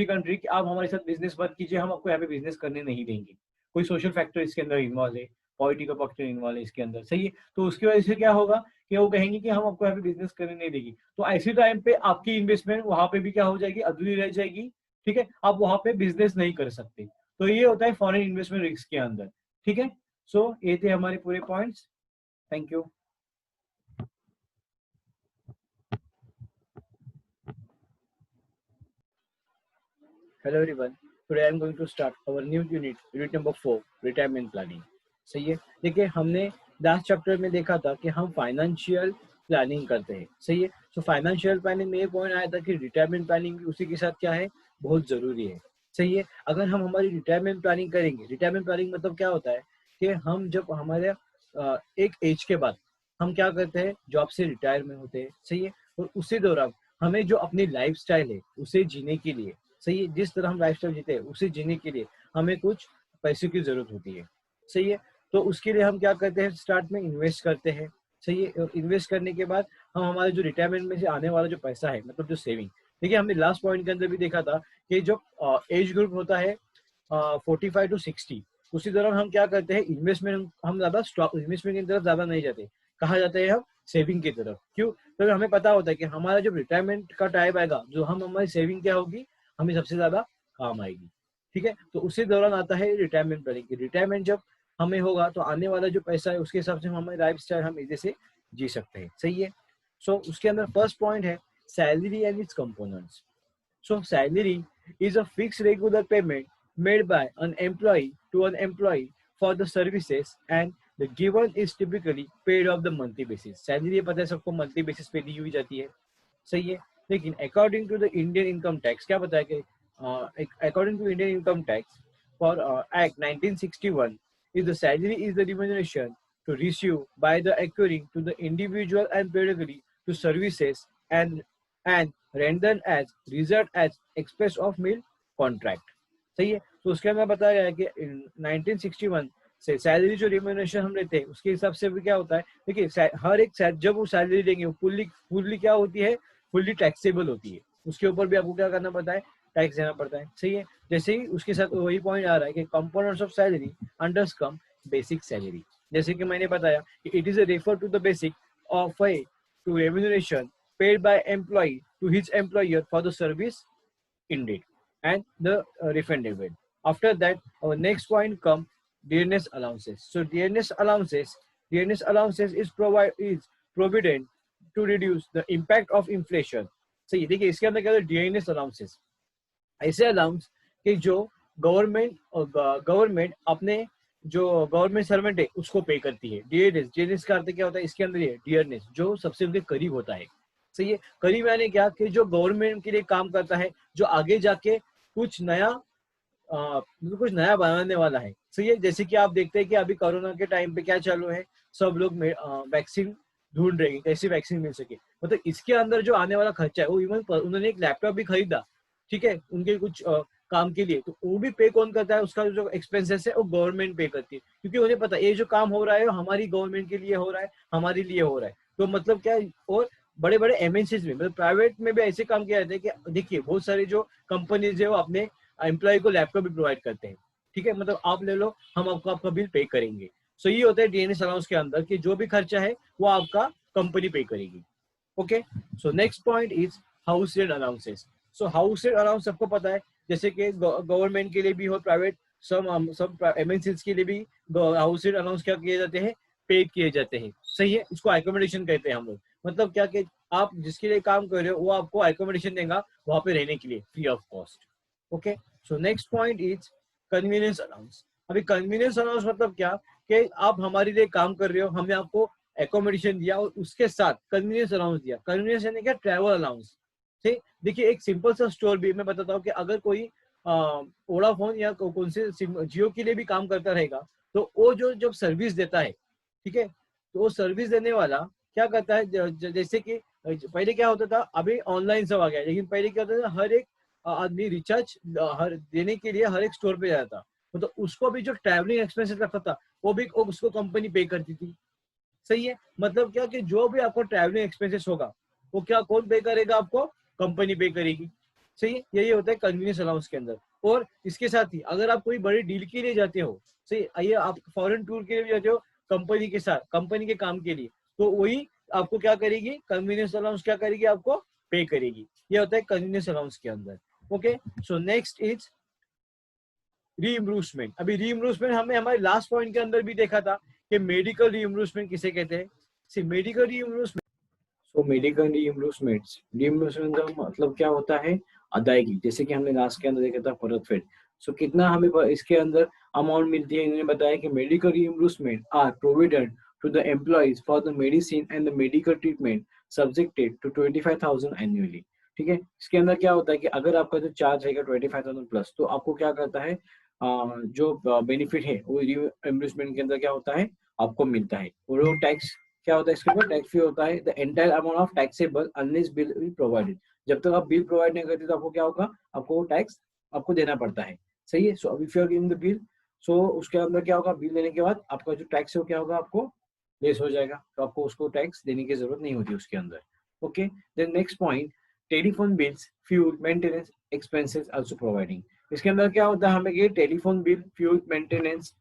कंट्री कि आप हमारे साथ बिजनेस मत कीजिए, हम आपको यहाँ पे बिजनेस करने नहीं देंगे। कोई सोशल फैक्टर इसके अंदर इन्वॉल्व है, पॉलिटिकल फैक्टर इन्वॉल्व है इसके अंदर, सही है। तो उसकी वजह से क्या होगा कि वो कहेंगे कि हम आपको यहाँ पे बिजनेस करने नहीं देगी, तो ऐसे टाइम पे आपकी इन्वेस्टमेंट वहां पे भी क्या हो जाएगी, अधूरी रह जाएगी, ठीक है, आप वहां पे बिजनेस नहीं कर सकते। तो ये होता है फॉरेन इन्वेस्टमेंट रिस्क के अंदर, ठीक है। सो ये थे हमारे पूरे points. Thank you. Hello everyone. Today I am going to start our new unit number 4, retirement planning. सही है। देखिए हमने लास्ट चैप्टर में देखा था कि हम फाइनेंशियल प्लानिंग करते हैं, सही है। सो फाइनेंशियल प्लानिंग में ये पॉइंट आया था कि रिटायरमेंट प्लानिंग भी उसी के साथ क्या है, बहुत जरूरी है, सही है। अगर हम हमारी रिटायरमेंट प्लानिंग करेंगे, रिटायरमेंट प्लानिंग मतलब क्या होता है कि हम जब हमारे एक एज के बाद हम क्या करते हैं, जॉब से रिटायर में होते हैं, सही है। और उसी दौरान हमें जो अपनी लाइफ स्टाइल है उसे जीने के लिए, सही है, जिस तरह हम लाइफ स्टाइल जीते हैं उसे जीने के लिए हमें कुछ पैसों की जरूरत होती है, सही है। तो उसके लिए हम क्या करते हैं, स्टार्ट में इन्वेस्ट करते हैं, सही है। और इन्वेस्ट करने के बाद हम हमारे जो रिटायरमेंट में से आने वाला जो पैसा है, मतलब जो सेविंग, देखिए हमने लास्ट पॉइंट के अंदर भी देखा था कि जो एज ग्रुप होता है 45 to 60, उसी दौरान हम क्या करते हैं, इन्वेस्टमेंट, हम ज्यादा स्टॉक इन्वेस्टमेंट की तरफ ज्यादा नहीं जाते, कहा जाता है हम सेविंग की तरफ। क्यों? तो हमें पता होता है कि हमारा जब रिटायरमेंट का टाइम आएगा, जो हम हमारी सेविंग क्या होगी, हमें सबसे ज्यादा काम आएगी, ठीक है। तो उसी दौरान आता है रिटायरमेंट प्लानिंग। रिटायरमेंट जब हमें होगा तो आने वाला जो पैसा है उसके हिसाब से हम हमारी लाइफ स्टाइल हम इधर से जी सकते हैं, सही है। सो उसके अंदर फर्स्ट पॉइंट है salary and it's components. So salary is a fixed regular payment made by an employee to an employee for the services, and the given is typically paid off the monthly basis. Salary ये पता है सबको monthly basis पे दी हुई जाती है, सही है। लेकिन according to the Indian income tax क्या बताया कि according to Indian income tax for Act 1961 is the salary is the remuneration to receive by the accruing to the individual and periodically to services and rendered as result as express of meal contract, सही है। तो उसके अंदर बताया गया है कि 1961 से सैलरी जो रिम्यूनरेशन हम लेते हैं उसके हिसाब से भी क्या होता है, देखिए हर एक जब वो सैलरी देंगे वो फुल्ली क्या होती है, फुल्ली टैक्सेबल होती है, उसके ऊपर भी आपको क्या करना पड़ता है, टैक्स देना पड़ता है, सही है। जैसे ही उसके साथ वही पॉइंट आ रहा है कि कंपोनेंट्स ऑफ सैलरी अंडर्स कम बेसिक सैलरी, जैसे कि मैंने बताया कि it is a refer to the basic of a to remuneration paid by employee to his employer for the service indeed and the refundable. After that, our next point come dearness allowances. So dearness allowances DNS allowances is provident to reduce the impact of inflation. सही, देखिए इसके अंदर क्या होता है, DNS allowances ऐसे allowance कि जो गवर्नमेंट अपने जो गवर्नमेंट सर्वेंट है उसको पे करती है। डीएनएस का अर्थ क्या होता है, इसके अंदर ये डियरनेस जो सबसे उनके करीब होता है। सही है, करीब यानी क्या कि जो गवर्नमेंट के लिए काम करता है, जो आगे जाके कुछ नया कुछ नया बनाने वाला है। सही है, जैसे कि आप देखते हैं कि अभी कोरोना के टाइम पे क्या चालू है, सब लोग वैक्सीन ढूंढ रहे हैं, कैसी वैक्सीन मिल सके। मतलब इसके अंदर जो आने वाला खर्चा है वो इवन उन्होंने एक लैपटॉप भी खरीदा, ठीक है, उनके कुछ काम के लिए, तो वो भी पे कौन करता है, उसका जो एक्सपेंसेस है वो गवर्नमेंट पे करती है, क्योंकि उन्हें पता है ये जो काम हो रहा है हमारी गवर्नमेंट के लिए हो रहा है, हमारे लिए हो रहा है। तो मतलब क्या है, और बड़े बड़े एमएनसीज में, मतलब प्राइवेट में भी ऐसे काम किया जाता है कि देखिए बहुत सारी जो कंपनीज है वो अपने एम्प्लॉय को लैपटॉप भी प्रोवाइड करते हैं, ठीक है, मतलब आप ले लो, हम आपको आपका बिल पे करेंगे। सो ये होता है डीएनएस अलाउंस के अंदर कि जो भी खर्चा है वो आपका कंपनी पे करेगी। Okay, so next point is house rent allowances. So house rent allowance सबको पता है, जैसे कि गवर्नमेंट के लिए भी हो, प्राइवेट सब एमएनसीज के लिए भी हाउस रेंट अलाउंस क्या किए जाते हैं, पे किए जाते हैं। सही है, इसको एकोमोडेशन कहते हैं हम लोग। मतलब क्या कि आप जिसके लिए काम कर रहे हो वो आपको एकोमोडेशन देगा वहां पे रहने के लिए free of cost. Okay, so next point is convenience allowance. अभी कन्वीनियंस अलाउंस मतलब क्या कि आप हमारे लिए काम कर रहे हो, हमने आपको एकोमोडेशन दिया और उसके साथ कन्वीनियंस अलाउंस दिया। कन्वीनियंस यानी क्या, ट्रैवल अलाउंस। ठीक, देखिए एक सिंपल सा स्टोर भी मैं बताता हूँ कि अगर कोई वोडाफोन या कौन से जियो के लिए भी काम करता रहेगा, तो वो जो जब सर्विस देता है, ठीक है, तो वो सर्विस देने वाला क्या करता है, जैसे कि पहले क्या होता था, अभी ऑनलाइन सब आ गया, लेकिन पहले क्या होता था, हर एक आदमी रिचार्ज हर देने के लिए हर एक स्टोर पे जाता था, मतलब उसको भी जो ट्रैवलिंग एक्सपेंसेस लगता था वो भी उसको कंपनी पे करती थी। सही है, मतलब क्या कि जो भी आपको ट्रैवलिंग एक्सपेंसेस होगा वो क्या कौन पे करेगा, आपको कंपनी पे करेगी। सही है, यही होता है कन्वीनियंस अलाउंस के अंदर। और इसके साथ ही अगर आप कोई बड़ी डील के लिए जाते हो, सही, आइए आप फॉरेन टूर के लिए भी जाते हो कंपनी के साथ, कंपनी के काम के लिए, तो वही आपको क्या करेगी, कन्वीनियंस अलाउंस क्या करेगी, आपको पे करेगी। ये होता है कन्वीनियंस अलाउंस के अंदर। Okay, so next is reimbursement. अभी रीइंबर्समेंट हमें हमारे लास्ट पॉइंट के अंदर भी देखा था कि मेडिकल रीइंबर्समेंट किसे कहते हैं। See medical reimbursement, so medical reimbursement का मतलब क्या होता है, अदायगी। जैसे कि हमने लास्ट के अंदर देखा था परतफेड। सो कितना हमें इसके अंदर अमाउंट मिलती है, इन्होंने बताया कि medical reimbursement are provided to the employees for the medicine and the medical treatment subjected to 25,000 annually. ठीक है, इसके अंदर क्या होता है कि अगर आपका जो चार्ज रहेगा 25,000 प्लस, तो आपको क्या करता है, जो बेनिफिट है वो रीइंबर्समेंट के अंदर क्या होता है, आपको मिलता है। और वो टैक्स क्या होता है, इसके ऊपर टैक्स फ्री होता है, the entire amount of taxable unless bill will provided. जब तक आप बिल प्रोवाइड नहीं करते तो आपको क्या होगा, आपको टैक्स आपको देना पड़ता है। सही है, so if you are giving the bill, so उसके अंदर क्या होगा, बिल देने के बाद आपका जो टैक्स है वो क्या होगा, आपको लेस हो जाएगा, तो आपको उसको टैक्स देने की जरूरत नहीं होती उसके अंदर। Okay, then next point, telephone bills, fuel, maintenance expenses also providing. इसके अंदर क्या होता है, हमें ये टेलीफोन बिल, फ्यूल, मेंटेनेंस,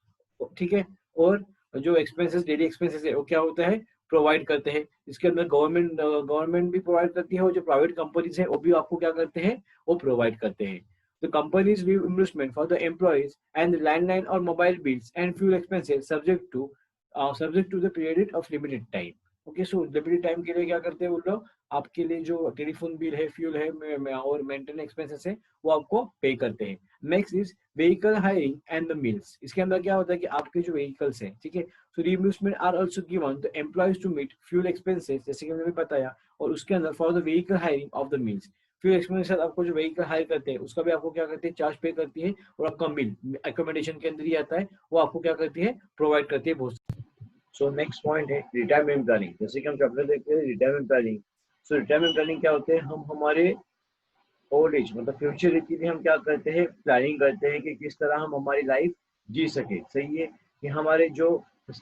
ठीक है, और जो एक्सपेंसेस, डेली एक्सपेंसेस है वो क्या होता है, प्रोवाइड करते हैं। इसके अंदर गवर्नमेंट भी प्रोवाइड करती है, और जो प्राइवेट कंपनीज है वो भी आपको क्या करते हैं, वो प्रोवाइड करते हैं। The companies reimbursement for the employees and the landline or mobile bills and fuel expenses subject to the period of limited time. Okay, so limited time के लिए क्या करते हैं वो लोग, आपके लिए जो टेलीफोन बिल है, फ्यूल है और मेंटेनेंस एक्सपेंसेस है वो आपको पे करते हैं। Next is vehicle hiring and the meals. इसके अंदर क्या होता है कि आपके जो व्हीकल्स हैं, ठीक है, so reimbursement are also given the employees to meet fuel expenses, जैसे कि मैंने बताया, और उसके अंदर for the vehicle hiring of the meals, fuel expense के साथ आपको जो व्हीकल हायर करते हैं उसका भी आपको क्या करते हैं, चार्ज पे करती है, और आपका मिल एकोमोडेशन के अंदर ही आता है, वो आपको क्या करती है, प्रोवाइड करती है बहुत। सो नेक्स्ट पॉइंट है रिटायरमेंट प्लानिंग। जैसे कि हम चैप्टर देखते हैं रिटायरमेंट प्लानिंग। सो रिटायरमेंट प्लानिंग क्या होते हैं, हम हमारे ओल्ड एज मतलब फ्यूचर के लिए हम क्या करते हैं, प्लानिंग करते हैं कि किस तरह हम हमारी लाइफ जी सके। सही है, कि हमारे जो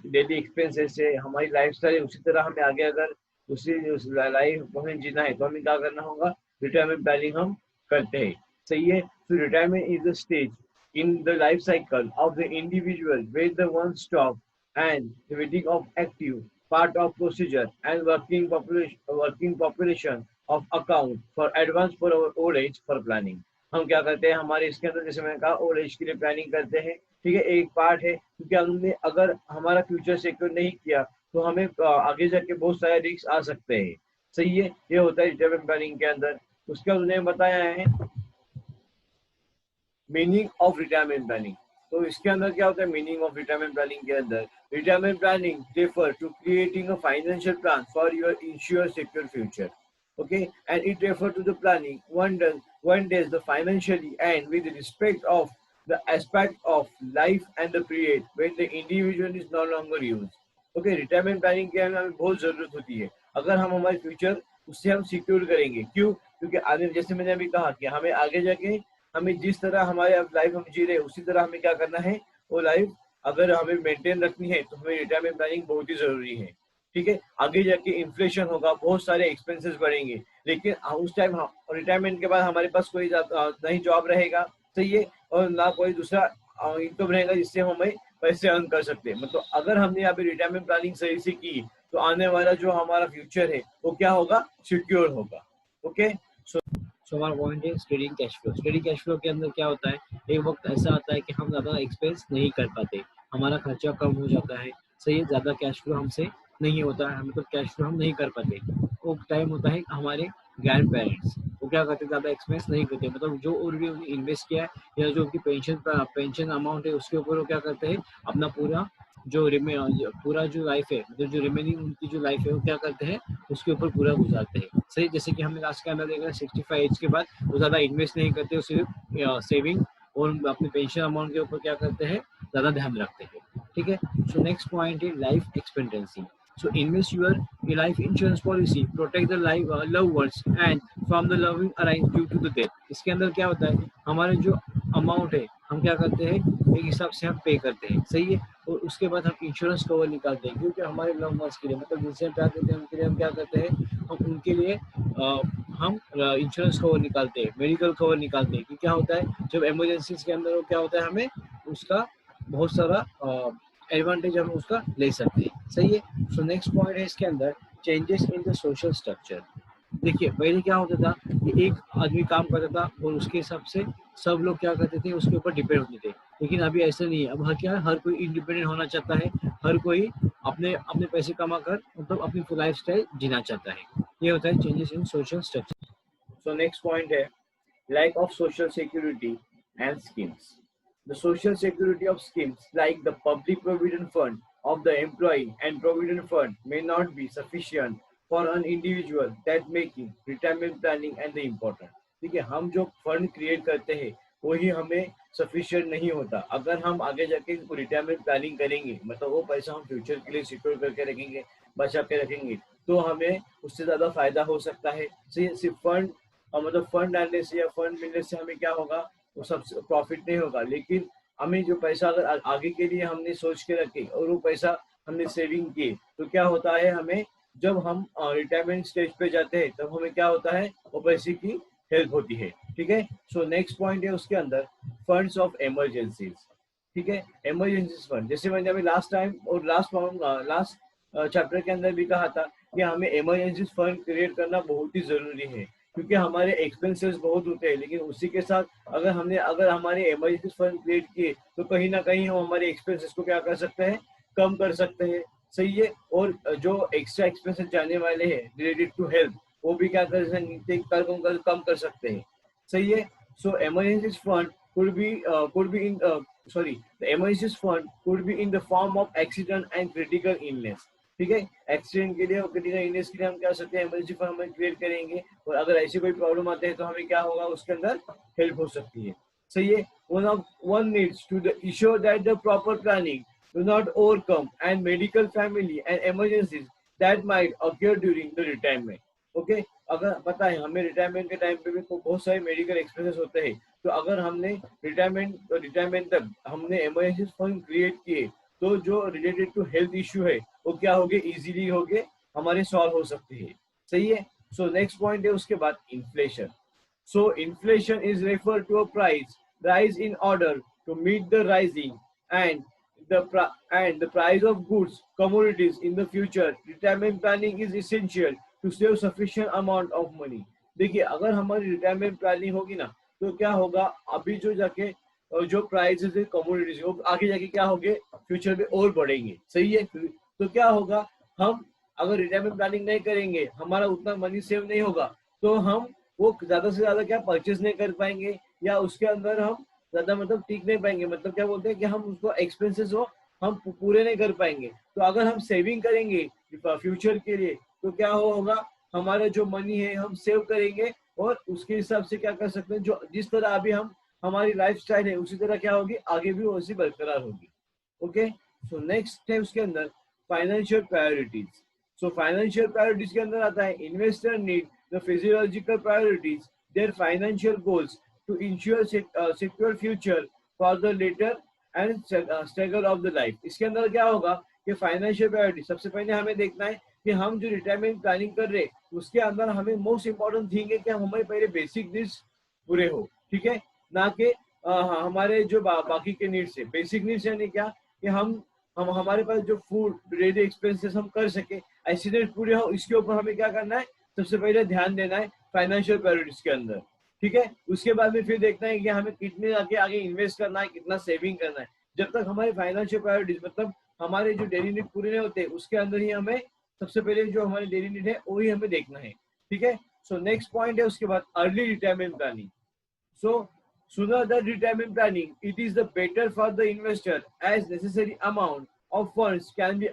डेली एक्सपेंसेस है, हमारी लाइफ स्टाइल है, उसी तरह हमें आगे अगर उसी लाइफ हमें जीना है तो हमें क्या करना होगा, रिटायरमेंट प्लानिंग हम करते हैं। सही है, तो retirement is the stage in the life cycle of the individual where the one stop and the waiting of active part of procedure and working population of account for advance for our old age for planning। हम क्या करते हैं, हमारे इसके अंदर जैसे मैंने कहा ओल्ड एज के लिए प्लानिंग करते हैं। ठीक है, एक पार्ट है, क्योंकि हमने अगर हमारा फ्यूचर सिक्योर नहीं किया तो हमें आगे जाके बहुत सारे रिस्क आ सकते हैं। सही है, ये होता है रिटायरमेंट प्लानिंग के अंदर। उसके बाद उन्हें बताया है मीनिंग ऑफ रिटायरमेंट प्लानिंग। तो इसके अंदर क्या होता है मीनिंग ऑफ रिटायरमेंट प्लानिंग के अंदर, retirement planning refer to creating a financial plan for your insure secure future. Okay, and it refer to the planning one does the financially and with respect of the aspect of life and the period when the individual is no longer used। Okay, retirement planning के हमें बहुत जरूरत होती है अगर हम हमारे future उससे हम सिक्योर करेंगे। क्यों? क्योंकि आगे जैसे मैंने अभी कहा कि हमें आगे जाके हमें जिस तरह हमारे अब लाइफ हम जी रहे हैं उसी तरह हमें क्या करना है, वो लाइफ अगर हमें मेंटेन रखनी है तो हमें रिटायरमेंट प्लानिंग बहुत ही जरूरी है। ठीक है, आगे जाके इन्फ्लेशन होगा, बहुत सारे एक्सपेंसेस बढ़ेंगे, लेकिन उस टाइम रिटायरमेंट के बाद हमारे पास कोई नहीं जॉब रहेगा। सही है, और ना कोई दूसरा इनकम रहेगा जिससे हम हमें पैसे अर्न कर सकते हैं। मतलब अगर हमने यहाँ पे रिटायरमेंट प्लानिंग सही से की तो आने वाला जो हमारा फ्यूचर है वो क्या होगा, सिक्योर होगा। ओके, सो हमारा पॉइंट है steady cash flow. Steady cash flow के अंदर क्या होता है, एक वक्त ऐसा आता है कि हम ज़्यादा एक्सपेंस नहीं कर पाते, हमारा खर्चा कम हो जाता है। सही है, ज़्यादा कैश फ्लो हमसे नहीं होता है, मतलब कैश फ्लो हम नहीं कर पाते। वो टाइम होता है हमारे ग्रैंड पेरेंट्स, वो क्या करते, ज़्यादा एक्सपेंस नहीं करते, मतलब जो और भी उन्हें इन्वेस्ट किया है या जो उनकी पेंशन अमाउंट है उसके ऊपर वो क्या करते हैं, अपना पूरा पूरा जो लाइफ है, मतलब जो रिमेनिंग उनकी जो लाइफ है वो क्या करते हैं, उसके ऊपर पूरा गुजारते हैं। सही, जैसे कि हमने आज के अंदर देखा 65 एज के बाद वो ज़्यादा इन्वेस्ट नहीं करते, वो सिर्फ सेविंग और अपने पेंशन अमाउंट के ऊपर क्या करते हैं, ज़्यादा ध्यान रखते हैं। ठीक है, सो नेक्स्ट पॉइंट है life expectancy. So invest your life insurance policy, protect the life loved ones and from the loving arise due to the death। इसके अंदर क्या होता है, हमारे जो अमाउंट है हम क्या करते हैं, एक हिसाब से हम पे करते हैं। सही है, और उसके बाद हम इंश्योरेंस कवर निकालते हैं, क्योंकि हमारे लव वंस के लिए, मतलब जिनसे हम प्यार करते हैं उनके लिए हम क्या करते हैं, हम उनके लिए हम इंश्योरेंस कवर निकालते हैं, मेडिकल कवर निकालते हैं। कि क्या होता है, जब इमरजेंसीज के अंदर वो क्या होता है, हमें उसका बहुत सारा एडवांटेज हम उसका ले सकते हैं। सही है, सो नेक्स्ट पॉइंट है इसके अंदर changes in the social structure. देखिए पहले क्या होता था कि एक आदमी काम करता था और उसके हिसाब से सब लोग क्या करते थे, उसके ऊपर डिपेंड होते थे। लेकिन अभी ऐसा नहीं है, अब हर क्या है, हर कोई इंडिपेंडेंट होना चाहता है, हर कोई अपने अपने पैसे कमा कर मतलब अपनी लाइफ स्टाइल जीना चाहता है। ये होता है changes in social structure. So next point है lack of social security and schemes। The social security of schemes like the public provident fund of the employee and provident fund may not be sufficient for an individual that making retirement planning and the important। ठीक है, हम जो fund create करते हैं वही हमें sufficient नहीं होता। अगर हम आगे जाके रिटायरमेंट प्लानिंग करेंगे, मतलब वो पैसा हम फ्यूचर के लिए सिक्योर करके रखेंगे, बचा के रखेंगे, तो हमें उससे ज्यादा फायदा हो सकता है। सिर्फ फंड मतलब फंड डालने से या फंड मिलने से हमें क्या होगा, वो सब प्रॉफिट नहीं होगा। लेकिन हमें जो पैसा अगर आगे के लिए हमने सोच के रखे और वो पैसा हमने सेविंग किए, तो क्या होता है, हमें जब हम रिटायरमेंट स्टेज पे जाते हैं तब हमें क्या होता है, वो पैसे की हेल्प होती है। ठीक है, सो नेक्स्ट पॉइंट है उसके अंदर फंड्स ऑफ इमरजेंसीज। ठीक है, इमरजेंसी फंड, जैसे मैंने अभी लास्ट टाइम और लास्ट चैप्टर के अंदर भी कहा था कि हमें इमरजेंसी फंड क्रिएट करना बहुत ही जरूरी है, क्योंकि हमारे एक्सपेंसेस बहुत होते हैं। लेकिन उसी के साथ अगर हमारे इमरजेंसी फंड क्रिएट किए तो कहीं ना कहीं हम हमारे एक्सपेंसेस को क्या कर सकते हैं, कम कर सकते हैं। सही है, और जो एक्स्ट्रा एक्सपेंसेस जाने वाले हैं रिलेटेड टू हेल्थ, वो भी क्या कर सकते, कम कर सकते हैं। सही है, so emergency fund could be in sorry the emergency fund could be in the form of accident and critical illness। ठीक है, एक्सीडेंट के लिए और क्रिटिकल इलनेस के लिए हम क्या सकते हैं, इमरजेंसी फंड हमें क्रिएट करेंगे, और अगर ऐसी कोई प्रॉब्लम आते हैं तो हमें क्या होगा, उसके अंदर हेल्प हो सकती है। सही है, one needs to ensure that the proper planning do not overcome and medical family and emergencies that might occur during the retirement। Okay, अगर पता है हमें रिटायरमेंट के टाइम पे भी बहुत सारे मेडिकल एक्सपेंसेस होते हैं, तो अगर हमने रिटायरमेंट तक हमने इमरजेंसी फंड क्रिएट किए, तो जो रिलेटेड टू हेल्थ इश्यू है वो क्या हो गए, इजीली हो गए, हमारे सॉल्व हो सकते हैं। सही है, सो नेक्स्ट पॉइंट है उसके बाद inflation. So inflation is refer to a price rise in order to meet the rising and the price of goods commodities in the future। retirement planning is essential to save sufficient amount of money। देखिए अगर हमारी retirement planning होगी ना, तो क्या होगा, अभी जो जाके जो प्राइसेस है कमोडिटीज वो आगे जाके क्या होंगे, फ्यूचर में और बढ़ेंगे। सही है, तो क्या होगा, हम अगर रिटायरमेंट प्लानिंग नहीं करेंगे, हमारा उतना मनी सेव नहीं होगा, तो हम वो ज्यादा से ज्यादा क्या परचेज नहीं कर पाएंगे, या उसके अंदर हम ज्यादा मतलब टिक नहीं पाएंगे, मतलब क्या बोलते हैं कि हम उसको एक्सपेंसेस हो हम पूरे नहीं कर पाएंगे। तो अगर हम सेविंग करेंगे फ्यूचर के लिए, तो क्या होगा, हमारा जो मनी है हम सेव करेंगे, और उसके हिसाब से क्या कर सकते हैं, जो जिस तरह अभी हम हमारी लाइफस्टाइल है उसी तरह क्या होगी आगे भी वैसी बरकरार होगी। ओके, सो नेक्स्ट है उसके अंदर financial priorities. So financial priorities के अंदर आता है investor need the physiological priorities their financial goals to insure secure future for the later and struggle of the life. इसके अंदर क्या होगा कि फाइनेंशियल प्रायोरिटी सबसे पहले हमें देखना है कि हम जो रिटायरमेंट प्लानिंग कर रहे हैं उसके अंदर हमें मोस्ट इंपॉर्टेंट थिंग है कि हम हमारे पहले बेसिक नीड्स पूरे हो, ठीक है, ना कि हमारे जो बाकी के नीड्स है। बेसिक नीड्स यानी क्या कि हम हमारे पास जो फूड डेली एक्सपेंसेस हम कर सके, ऐसी नीड पूरे हो, इसके ऊपर हमें क्या करना है, सबसे पहले ध्यान देना है फाइनेंशियल प्रायोरिटीज के अंदर, ठीक है। उसके बाद में फिर देखना है कि हमें कितने आगे आगे इन्वेस्ट करना है, कितना सेविंग करना है। जब तक हमारी फाइनेंशियल प्रायोरिटीज मतलब हमारे जो डेली नीड पूरे नहीं होते उसके अंदर ही हमें सबसे पहले जो हमारी डेली नीड है वही हमें देखना है, ठीक है। सो नेक्स्ट पॉइंट है उसके बाद early retirement planning. So, sooner the retirement planning, it is the better for the investor as necessary amount of funds can be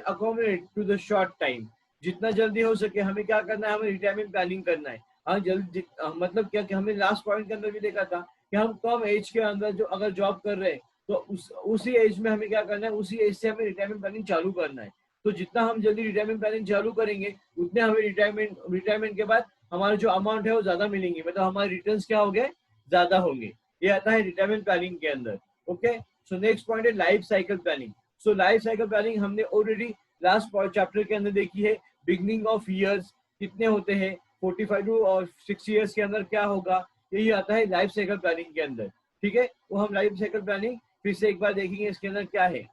accommodated to the short time. जितना जल्दी हो सके हमें क्या करना है, हमें रिटायरमेंट प्लानिंग करना है। हाँ जल्दी मतलब क्या कि हमने लास्ट पॉइंट के अंदर भी देखा था कि हम कम एज के अंदर जो अगर जॉब कर रहे हैं तो उसी एज में हमें क्या करना है, उसी एज से हमें रिटायरमेंट प्लानिंग चालू करना है। तो जितना हम जल्दी रिटायरमेंट प्लानिंग चालू करेंगे उतने हमें रिटायरमेंट के बाद हमारा जो अमाउंट है वो ज्यादा मिलेंगे, मतलब हमारे रिटर्न्स क्या होंगे, ज्यादा होंगे। ये आता है रिटायरमेंट प्लानिंग के अंदर। ओके, सो नेक्स्ट पॉइंट है life cycle planning. So life cycle planning हमने ऑलरेडी लास्ट चैप्टर के अंदर देखी है। बिगनिंग ऑफ ईयर्स कितने होते हैं, 45 टू और 6 ईयर्स के अंदर क्या होगा, यही आता है लाइफ साइकिल प्लानिंग के अंदर, ठीक है। वो हम लाइफ साइकिल प्लानिंग फिर से एक बार देखेंगे इसके अंदर क्या है।